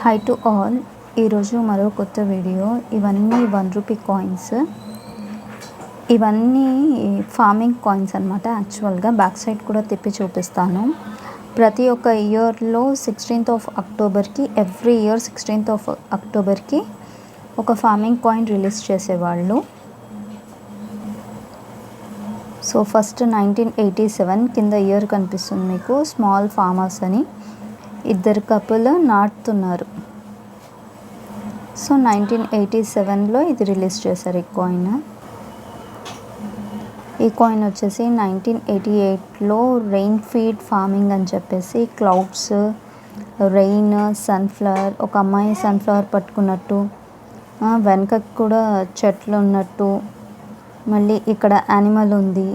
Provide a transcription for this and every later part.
High to all. ఈరోజు మరో కొత్త వీడియో. ఇవన్నీ 1 రూపీ కాయిన్స్. ఇవన్నీ ఫార్మింగ్ కాయిన్స్ అనమాట. యాక్చువల్గా బ్యాక్ సైడ్ కూడా తిప్పి చూపిస్తాను. ప్రతి ఒక్క ఇయర్లో 16th ఆఫ్ అక్టోబర్కి, ఎవ్రీ ఇయర్ 16th ఆఫ్ అక్టోబర్కి ఒక ఫార్మింగ్ కాయిన్ రిలీజ్ చేసేవాళ్ళు. సో ఫస్ట్ 1987 కింద ఇయర్ కనిపిస్తుంది మీకు. స్మాల్ ఫార్మర్స్ అని ఇద్దరు కపుల్ నాటుతున్నారు. సో 1987లో ఇది రిలీజ్ చేశారు ఈ కాయిన్. ఈ కాయిన్ వచ్చేసి 1988లో రెయిన్ ఫీడ్ ఫార్మింగ్ అని చెప్పేసి క్లౌడ్స్, రెయిన్, సన్ఫ్లవర్, ఒక అమ్మాయి సన్ఫ్లవర్ పట్టుకున్నట్టు, వెనకకి కూడా చెట్లు ఉన్నట్టు, మళ్ళీ ఇక్కడ యానిమల్ ఉంది.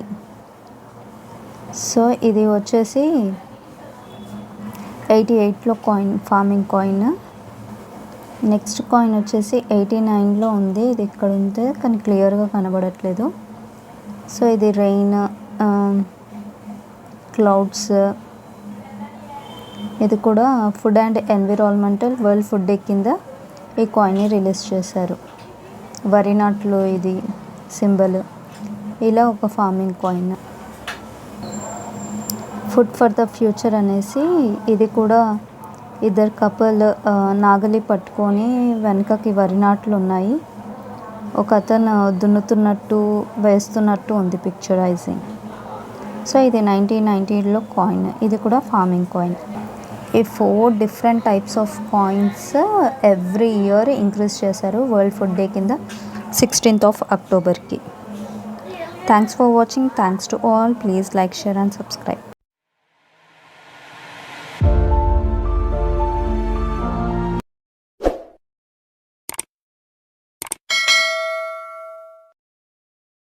సో ఇది వచ్చేసి 88లో coin, farming coin. Next coin వచ్చేసి 89లో ఉంది. ఇది ఇక్కడ ఉంది కానీ క్లియర్గా కనబడట్లేదు. సో ఇది రెయిన్, క్లౌడ్స్. ఇది కూడా food and environmental world food day కింద ఈ కాయిన్ని రిలీజ్ చేశారు. వరి నాట్లు ఇది సింబల్. ఇలా ఒక farming coin. Food for the future అనేసి ఇది కూడా ఇద్దరు కపుల్ నాగలి పట్టుకొని వెనకకి వరి నాట్లు ఉన్నాయి. ఒక అతను దున్నుతున్నట్టు, వేస్తున్నట్టు ఉంది పిక్చరైజింగ్. సో ఇది 1990లో కాయిన్. ఇది కూడా ఫార్మింగ్ కాయిన్. ఈ 4 different types of coins every year increase చేశారు వరల్డ్ ఫుడ్ డే కింద 16th ఆఫ్ అక్టోబర్కి. Thanks for watching. Thanks to all. Please like, share and subscribe.